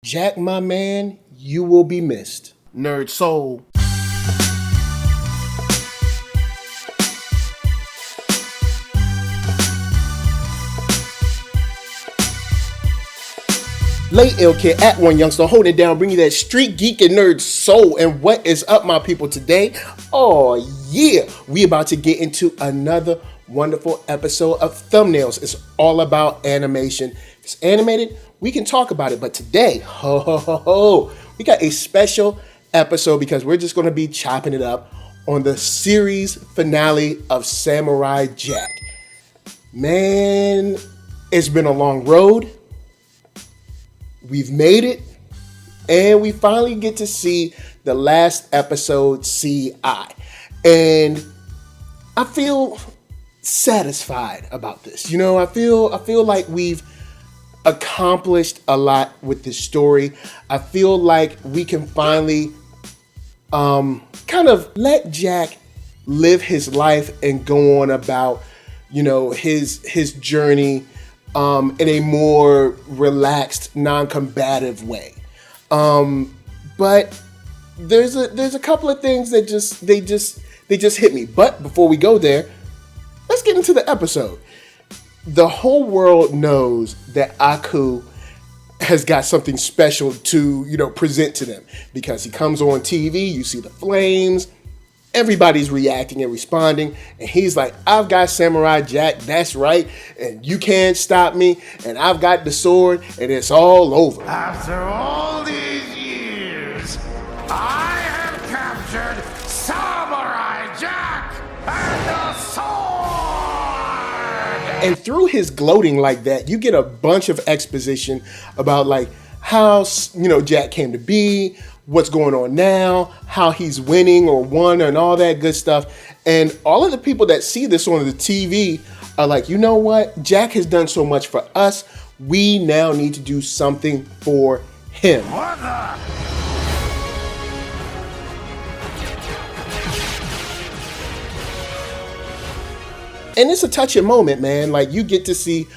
Jack, my man, you will be missed. NERDSoul. Late Ill Kid at One Youngster, holding it down, bringing you that street geek and nerd soul. And what is up, my people, today? Oh yeah, we about to get into another wonderful episode of Thumbnails. It's all about animation. If it's animated, we can talk about it. But today, we got a special episode because we're just going to be chopping it up on the series finale of Samurai Jack. Man, it's been a long road. We've made it, and we finally get to see the last episode, CI. And I feel satisfied about this. You know, I feel like we've accomplished a lot with this story. I feel like we can finally kind of let Jack live his life and go on about, you know, his journey in a more relaxed, non-combative way. But there's a couple of things that just hit me. But before we go there, let's get into the episode. The whole world knows that Aku has got something special to, you know, present to them because he comes on TV, you see the flames, everybody's reacting and responding, and he's like, I've got Samurai Jack, that's right, and you can't stop me, and I've got the sword, and it's all over. After all these years, I have captured Samurai Jack and the sword! And through his gloating like that, you get a bunch of exposition about like how, you know, Jack came to be, what's going on now, how he's winning or won, and all that good stuff. And all of the people that see this on the TV are like, you know what? Jack has done so much for us. We now need to do something for him. What the? And it's a touching moment, man. Like, you get to see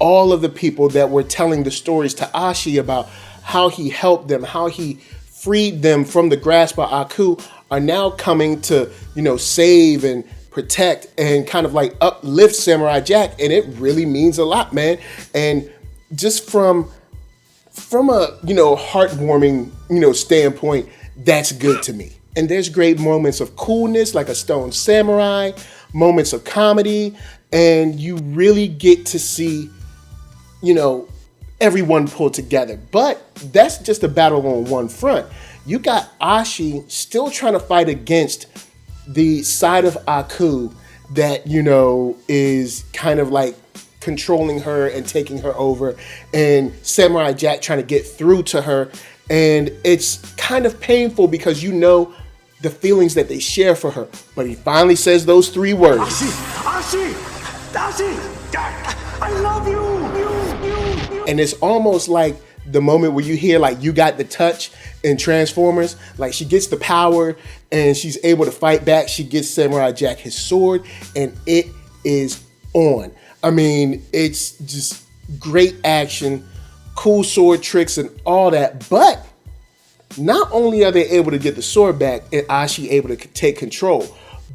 all of the people that were telling the stories to Ashi about how he helped them, how he freed them from the grasp of Aku, are now coming to, you know, save and protect and kind of like uplift Samurai Jack. And it really means a lot, man. And just from a, you know, heartwarming, you know, standpoint, that's good to me. And there's great moments of coolness, like a Stone Samurai, moments of comedy, and you really get to see, you know, everyone pulled together. But that's just a battle on one front. You got Ashi still trying to fight against the side of Aku that, you know, is kind of like controlling her and taking her over, and Samurai Jack trying to get through to her. And it's kind of painful because you know the feelings that they share for her. But he finally says those three words. Ashi! I love you! And it's almost like the moment where you hear like You Got the Touch in Transformers. Like, she gets the power and she's able to fight back. She gets Samurai Jack his sword and it is on. I mean, it's just great action, cool sword tricks and all that. But not only are they able to get the sword back and Ashi able to take control,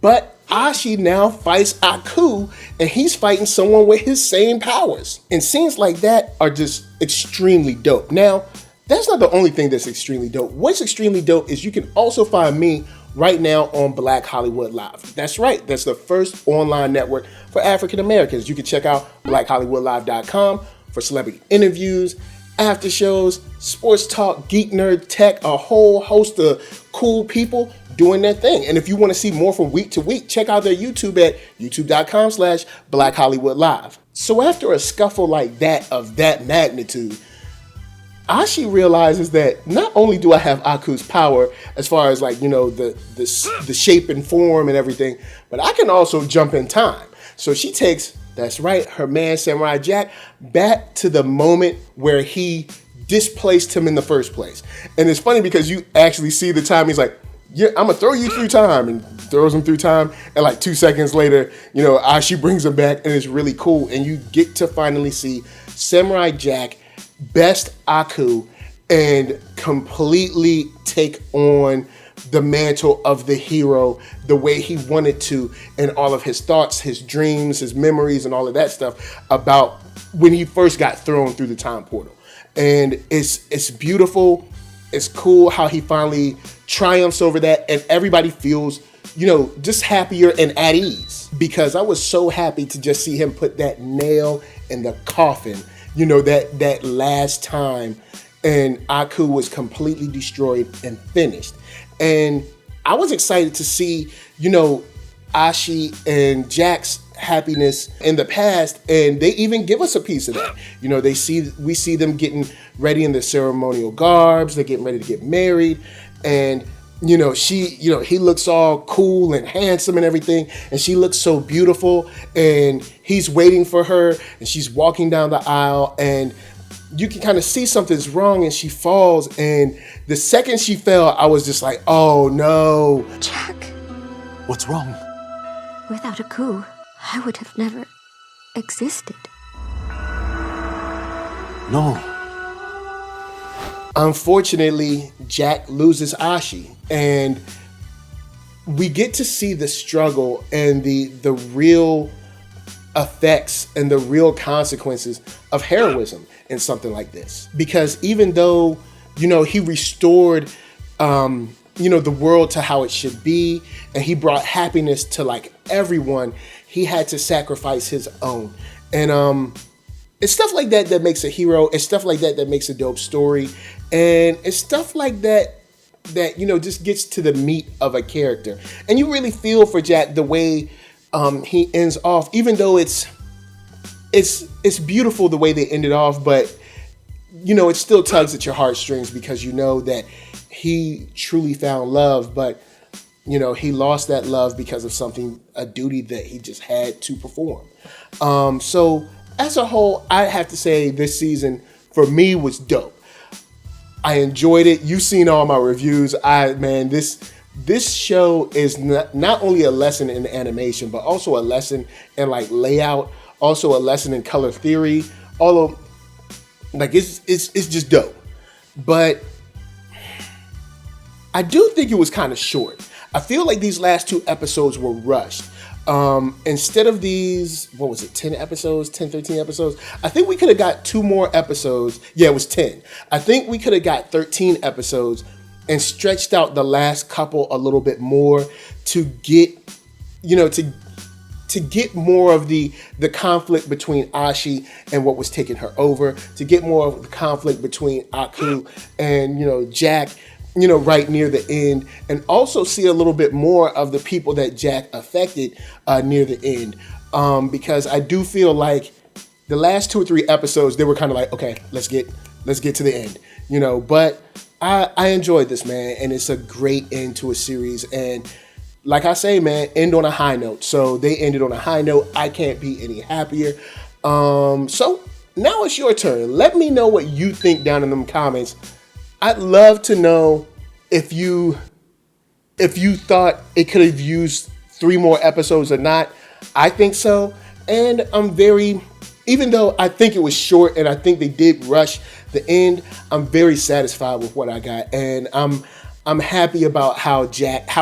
but Ashi now fights Aku, and he's fighting someone with his same powers. And scenes like that are just extremely dope. Now, that's not the only thing that's extremely dope. What's extremely dope is you can also find me right now on Black Hollywood Live. That's right, that's the first online network for African Americans. You can check out blackhollywoodlive.com for celebrity interviews, after shows, sports talk, geek, nerd, tech, a whole host of cool people doing their thing. And if you want to see more from week to week, check out their YouTube at youtube.com/blackhollywoodlive. So after a scuffle like that of that magnitude, Ashi realizes that not only do I have Aku's power as far as like, you know, the shape and form and everything, but I can also jump in time. So she takes, that's right, her man Samurai Jack back to the moment where he displaced him in the first place. And it's funny because you actually see the time. He's like, yeah, I'm gonna throw you through time, and throws him through time. And like 2 seconds later, you know, Ashi brings him back, and it's really cool. And you get to finally see Samurai Jack best Aku and completely take on the mantle of the hero the way he wanted to, and all of his thoughts, his dreams, his memories, and all of that stuff about when he first got thrown through the time portal. And it's beautiful. It's cool how he finally triumphs over that, and everybody feels, just happier and at ease, because I was so happy to just see him put that nail in the coffin, that last time, and Aku was completely destroyed and finished. And I was excited to see, Ashi and Jack's happiness in the past, and they even give us a piece of that. We see them getting ready in the ceremonial garbs, they're getting ready to get married, and he looks all cool and handsome and everything, and she looks so beautiful, and he's waiting for her, and she's walking down the aisle, and you can kind of see something's wrong, and she falls, and the second she fell, I was just like, oh no. Jack, What's wrong? without a coup, I would have never existed. No. Unfortunately, Jack loses Ashi, and we get to see the struggle and the real effects and the real consequences of heroism in something like this. Because even though, he restored, the world to how it should be, and he brought happiness to like everyone, he had to sacrifice his own. And it's stuff like that that makes a hero. It's stuff like that that makes a dope story. And it's stuff like that just gets to the meat of a character. And you really feel for Jack the way he ends off, even though it's beautiful the way they ended off, but it still tugs at your heartstrings, because that he truly found love, but he lost that love because of a duty that he just had to perform. So as a whole, I have to say this season for me was dope. I enjoyed it. You've seen all my reviews. This show is not only a lesson in animation, but also a lesson in like layout, also a lesson in color theory. Although, like, it's just dope. But I do think it was kind of short. I feel like these last 2 episodes were rushed. Instead of these, 10 episodes, 10, 13 episodes? I think we could have got 2 more episodes. Yeah, it was 10. I think we could have got 13 episodes and stretched out the last couple a little bit more to get, to get more of the conflict between Ashi and what was taking her over, to get more of the conflict between Aku and, Jack, right near the end, and also see a little bit more of the people that Jack affected near the end. Because I do feel like the last 2 or 3 episodes, they were kind of like, okay, let's get to the end, but I enjoyed this, man, and it's a great end to a series. And like I say, man, end on a high note. So they ended on a high note. I can't be any happier. So now it's your turn. Let me know what you think down in them comments. I'd love to know if you thought it could have used 3 more episodes or not. I think so. And even though I think it was short and I think they did rush the end, I'm very satisfied with what I got. And I'm happy about how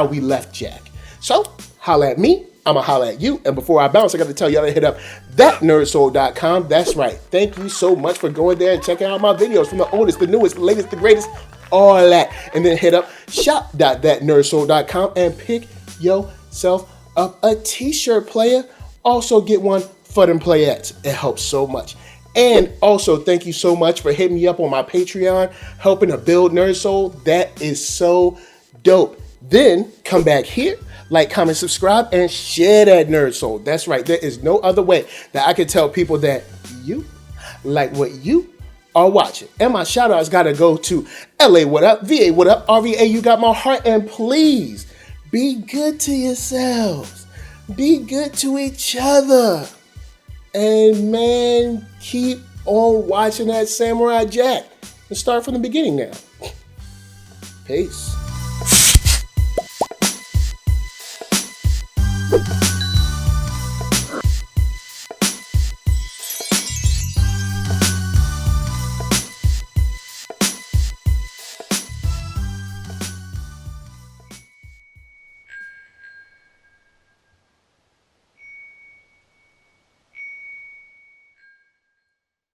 we left Jack. So holla at me. I'ma holla at you. And before I bounce, I got to tell y'all to hit up ThatNERDSoul.com. That's right. Thank you so much for going there and checking out my videos from the oldest, the newest, the latest, the greatest, all that. And then hit up shop.thatnerdsoul.com and pick yourself up a t-shirt, player. Also get one for them playettes. It helps so much. And also, thank you so much for hitting me up on my Patreon, helping to build NERDSoul. That is so dope. Then come back here, like, comment, subscribe, and share that NERDSoul. That's right. There is no other way that I can tell people that you like what you are watching. And my shout outs got to go to LA, what up? VA, what up? RVA, you got my heart. And please be good to yourselves. Be good to each other. And man, keep on watching that Samurai Jack. Let's start from the beginning now. Peace.